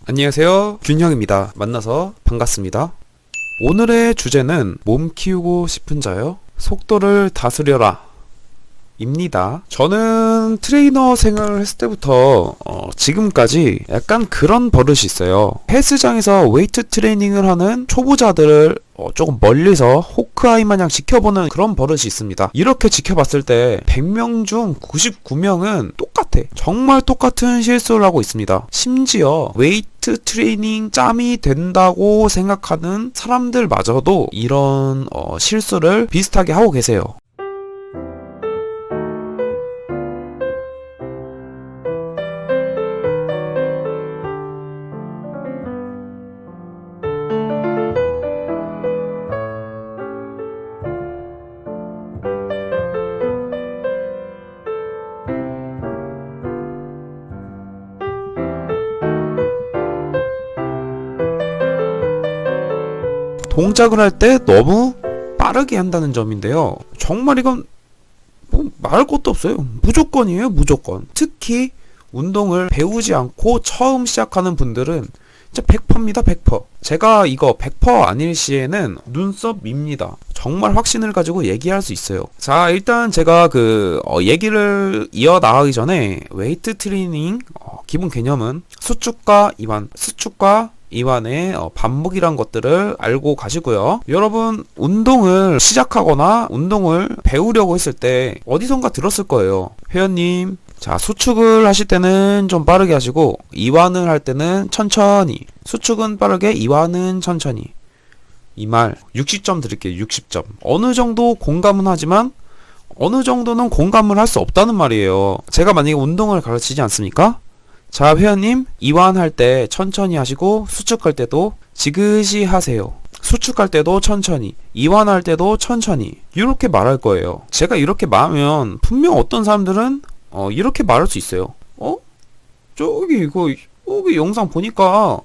안녕하세요, 균형입니다. 만나서 반갑습니다. 오늘의 주제는 몸 키우고 싶은 자요? 속도를 다스려라 입니다. 저는 트레이너 생활을 했을 때부터 지금까지 약간 그런 버릇이 있어요. 헬스장에서 웨이트 트레이닝을 하는 초보자들을 조금 멀리서 호크아이 마냥 지켜보는 그런 버릇이 있습니다. 이렇게 지켜봤을 때 100명 중 99명은 똑같아. 정말 똑같은 실수를 하고 있습니다. 심지어 웨이트 트레이닝 짬이 된다고 생각하는 사람들마저도 이런 실수를 비슷하게 하고 계세요. 동작을 할 때 너무 빠르게 한다는 점인데요. 정말 이건 뭐 말할 것도 없어요. 무조건이에요, 무조건. 특히 운동을 배우지 않고 처음 시작하는 분들은 진짜 100%입니다, 100%. 제가 이거 100% 아닐 시에는 눈썹입니다. 정말 확신을 가지고 얘기할 수 있어요. 자, 일단 제가 얘기를 이어나가기 전에 웨이트 트레이닝 기본 개념은 수축과 이완의 반복이란 것들을 알고 가시고요. 여러분, 운동을 시작하거나 운동을 배우려고 했을 때 어디선가 들었을 거예요. 회원님, 자, 수축을 하실 때는 좀 빠르게 하시고 이완을 할 때는 천천히, 수축은 빠르게, 이완은 천천히. 이 말 60점 드릴게요. 60점. 어느 정도 공감은 하지만 어느 정도는 공감을 할 수 없다는 말이에요. 제가 만약에 운동을 가르치지 않습니까? 자, 회원님, 이완할 때 천천히 하시고 수축할 때도 지그시 하세요. 수축할 때도 천천히, 이완할 때도 천천히, 이렇게 말할 거예요. 제가 이렇게 말하면 분명 어떤 사람들은 이렇게 말할 수 있어요. 여기 영상 보니까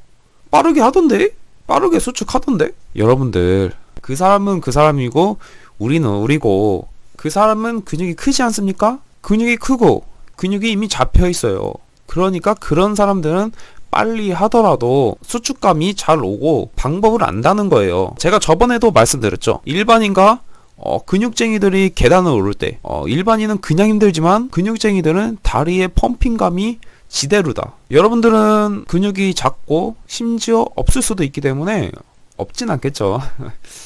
빠르게 하던데? 빠르게 수축하던데? 여러분들, 그 사람은 그 사람이고 우리는 우리고, 그 사람은 근육이 크지 않습니까? 근육이 크고 근육이 이미 잡혀 있어요. 그러니까 그런 사람들은 빨리 하더라도 수축감이 잘 오고 방법을 안다는 거예요. 제가 저번에도 말씀드렸죠. 일반인과 근육쟁이들이 계단을 오를 때 일반인은 그냥 힘들지만 근육쟁이들은 다리의 펌핑감이 지대로다. 여러분들은 근육이 작고 심지어 없을 수도 있기 때문에, 없진 않겠죠.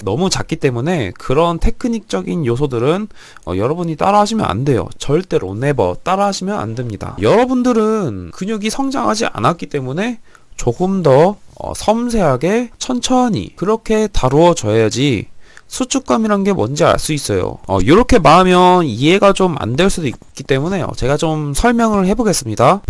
너무 작기 때문에 그런 테크닉적인 요소들은 여러분이 따라하시면 안 돼요. 절대로 네버 따라하시면 안 됩니다. 여러분들은 근육이 성장하지 않았기 때문에 조금 더 섬세하게 천천히 그렇게 다루어져야지 수축감이란 게 뭔지 알 수 있어요. 이렇게 말하면 이해가 좀 안 될 수도 있기 때문에 제가 좀 설명을 해보겠습니다.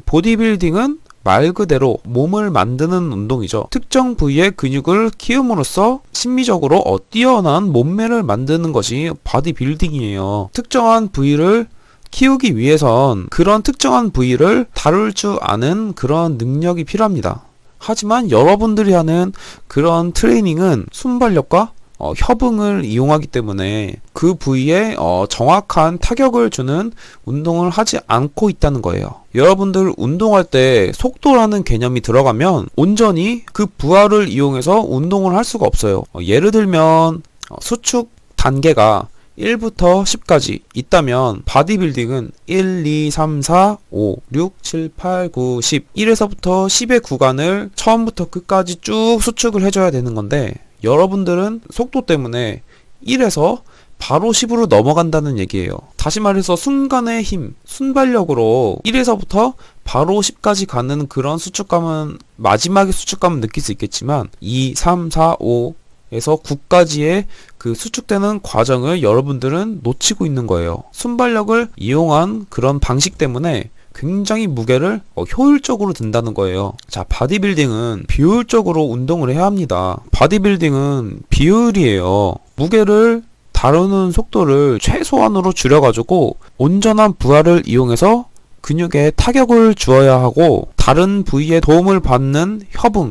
보디빌딩은 말 그대로 몸을 만드는 운동이죠. 특정 부위의 근육을 키움으로써 심미적으로 뛰어난 몸매를 만드는 것이 바디빌딩이에요. 특정한 부위를 키우기 위해선 그런 특정한 부위를 다룰 줄 아는 그런 능력이 필요합니다. 하지만 여러분들이 하는 그런 트레이닝은 순발력과 협응을 이용하기 때문에 그 부위에 정확한 타격을 주는 운동을 하지 않고 있다는 거예요. 여러분들 운동할 때 속도라는 개념이 들어가면 온전히 그 부하를 이용해서 운동을 할 수가 없어요. 예를 들면 수축 단계가 1부터 10까지 있다면 바디빌딩은 1, 2, 3, 4, 5, 6, 7, 8, 9, 10 1에서부터 10의 구간을 처음부터 끝까지 쭉 수축을 해줘야 되는 건데, 여러분들은 속도 때문에 1에서 바로 10으로 넘어간다는 얘기예요. 다시 말해서 순간의 힘, 순발력으로 1에서부터 바로 10까지 가는 그런 수축감은, 마지막에 수축감은 느낄 수 있겠지만 2, 3, 4, 5에서 9까지의 그 수축되는 과정을 여러분들은 놓치고 있는 거예요. 순발력을 이용한 그런 방식 때문에 굉장히 무게를 효율적으로 든다는 거예요. 자, 바디빌딩은 비효율적으로 운동을 해야 합니다. 바디빌딩은 비효율이에요. 무게를 다루는 속도를 최소한으로 줄여가지고 온전한 부하를 이용해서 근육에 타격을 주어야 하고, 다른 부위에 도움을 받는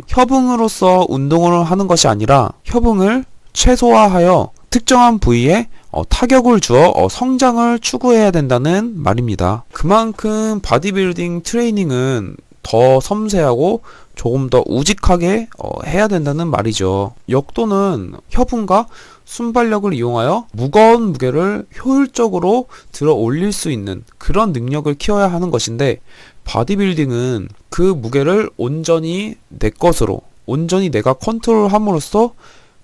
협응으로서 운동을 하는 것이 아니라 협응을 최소화하여 특정한 부위에 타격을 주어 성장을 추구해야 된다는 말입니다. 그만큼 바디빌딩 트레이닝은 더 섬세하고 조금 더 우직하게 해야 된다는 말이죠. 역도는 협음과 순발력을 이용하여 무거운 무게를 효율적으로 들어 올릴 수 있는 그런 능력을 키워야 하는 것인데, 바디빌딩은 그 무게를 온전히 내 것으로, 온전히 내가 컨트롤함으로써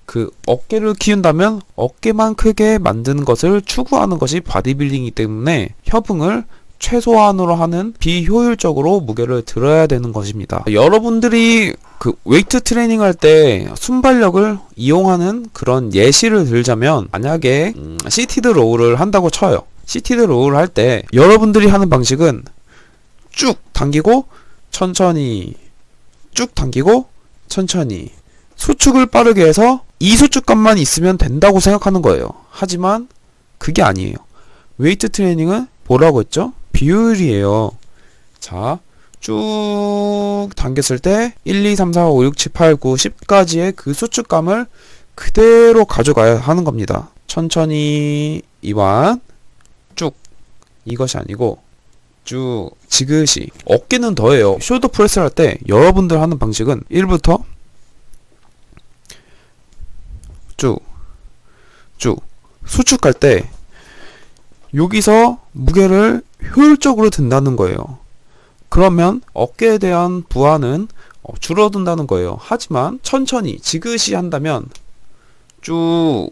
그 어깨를 키운다면 어깨만 크게 만드는 것을 추구하는 것이 바디빌딩이기 때문에 협응을 최소한으로 하는 비효율적으로 무게를 들어야 되는 것입니다. 여러분들이 그 웨이트 트레이닝 할 때 순발력을 이용하는 그런 예시를 들자면, 만약에 시티드 로우를 한다고 쳐요. 시티드 로우를 할 때 여러분들이 하는 방식은 쭉 당기고 천천히, 쭉 당기고 천천히, 수축을 빠르게 해서 이 수축감만 있으면 된다고 생각하는 거예요. 하지만 그게 아니에요. 웨이트 트레이닝은 뭐라고 했죠? 비효율이에요. 자, 쭉 당겼을 때 1, 2, 3, 4, 5, 6, 7, 8, 9, 10까지의 그 수축감을 그대로 가져가야 하는 겁니다. 천천히 이완, 쭉, 이것이 아니고 쭉 지그시. 어깨는 더해요. 숄더 프레스를 할 때 여러분들 하는 방식은 1부터 쭉 수축할 때 여기서 무게를 효율적으로 든다는 거예요. 그러면 어깨에 대한 부하는 줄어든다는 거예요. 하지만 천천히 지그시 한다면 쭉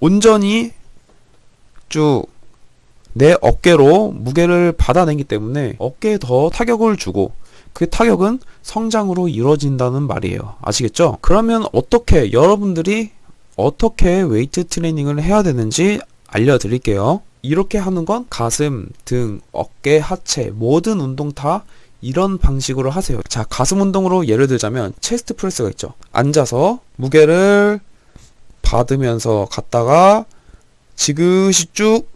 온전히 쭉 내 어깨로 무게를 받아내기 때문에 어깨에 더 타격을 주고 그 타격은 성장으로 이루어진다는 말이에요. 아시겠죠? 그러면 여러분들이 어떻게 웨이트 트레이닝을 해야 되는지 알려드릴게요. 이렇게 하는 건 가슴, 등, 어깨, 하체 모든 운동 다 이런 방식으로 하세요. 자, 가슴 운동으로 예를 들자면 체스트 프레스가 있죠. 앉아서 무게를 받으면서 갔다가 지그시 쭉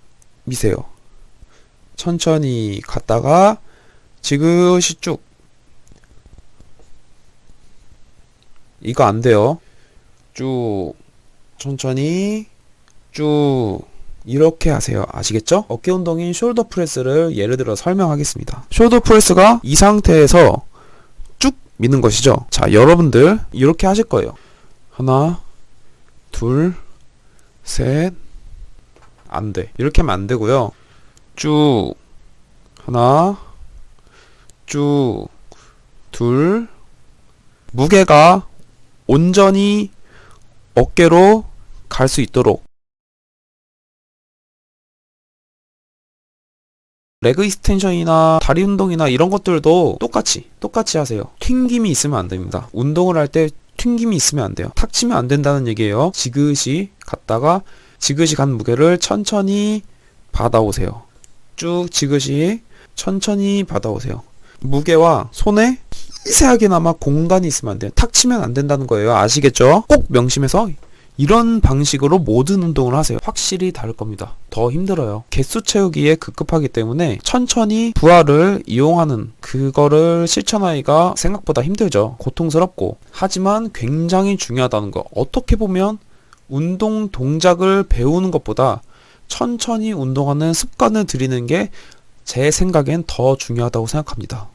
미세요. 천천히 갔다가 지그시 쭉. 이거 안 돼요. 쭉 천천히 쭉 이렇게 하세요. 아시겠죠? 어깨 운동인 숄더 프레스를 예를 들어 설명하겠습니다. 숄더 프레스가 이 상태에서 쭉 미는 것이죠. 자, 여러분들 이렇게 하실 거예요. 하나, 둘, 셋. 안 돼. 이렇게 하면 안 되고요. 쭉 하나, 쭉 둘. 무게가 온전히 어깨로 갈 수 있도록 레그 익스텐션이나 다리 운동이나 이런 것들도 똑같이 하세요. 튕김이 있으면 안 됩니다. 운동을 할 때 튕김이 있으면 안 돼요. 탁 치면 안 된다는 얘기예요. 지그시 갔다가 지그시 간 무게를 천천히 받아오세요. 쭉 지그시 천천히 받아오세요. 무게와 손에 미세하게나마 공간이 있으면 안 돼요. 탁 치면 안 된다는 거예요. 아시겠죠? 꼭 명심해서 이런 방식으로 모든 운동을 하세요. 확실히 다를 겁니다. 더 힘들어요. 개수 채우기에 급급하기 때문에 천천히 부하를 이용하는 그거를 실천하기가 생각보다 힘들죠. 고통스럽고. 하지만 굉장히 중요하다는 거. 어떻게 보면 운동 동작을 배우는 것보다 천천히 운동하는 습관을 들이는 게 제 생각엔 더 중요하다고 생각합니다.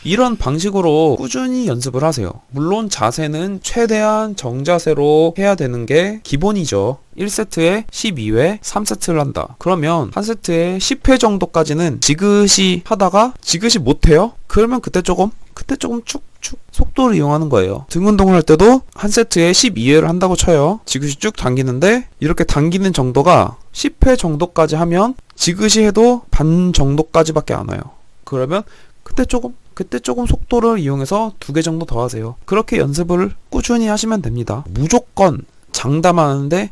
이런 방식으로 꾸준히 연습을 하세요. 물론 자세는 최대한 정자세로 해야 되는 게 기본이죠. 1세트에 12회 3세트를 한다. 그러면 한 세트에 10회 정도까지는 지그시 하다가 지그시 못해요? 그러면 그때 조금 쭉쭉 속도를 이용하는 거예요. 등 운동을 할 때도 한 세트에 12회를 한다고 쳐요. 지그시 쭉 당기는데 이렇게 당기는 정도가 10회 정도까지 하면 지그시 해도 반 정도까지밖에 안 와요. 그러면 그때 조금 속도를 이용해서 2개 정도 더 하세요. 그렇게 연습을 꾸준히 하시면 됩니다. 무조건 장담하는데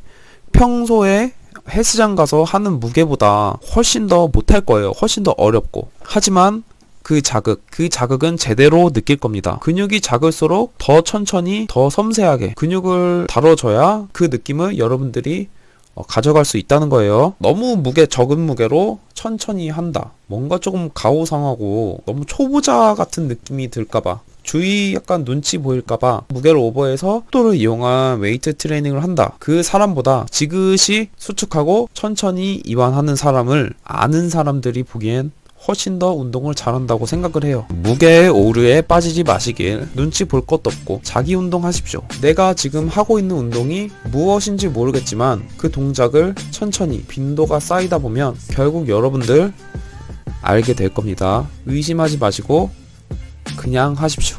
평소에 헬스장 가서 하는 무게보다 훨씬 더 못할 거예요. 훨씬 더 어렵고. 하지만 그 자극은 제대로 느낄 겁니다. 근육이 작을수록 더 천천히, 더 섬세하게 근육을 다뤄줘야 그 느낌을 여러분들이 가져갈 수 있다는 거예요. 너무 적은 무게로 천천히 한다. 뭔가 조금 가오상하고 너무 초보자 같은 느낌이 들까봐, 주위 약간 눈치 보일까봐 무게를 오버해서 속도를 이용한 웨이트 트레이닝을 한다. 그 사람보다 지그시 수축하고 천천히 이완하는 사람을 아는 사람들이 보기엔 훨씬 더 운동을 잘한다고 생각을 해요. 무게의 오류에 빠지지 마시길. 눈치 볼 것도 없고 자기 운동하십시오. 내가 지금 하고 있는 운동이 무엇인지 모르겠지만 그 동작을 천천히 빈도가 쌓이다 보면 결국 여러분들 알게 될 겁니다. 의심하지 마시고 그냥 하십시오.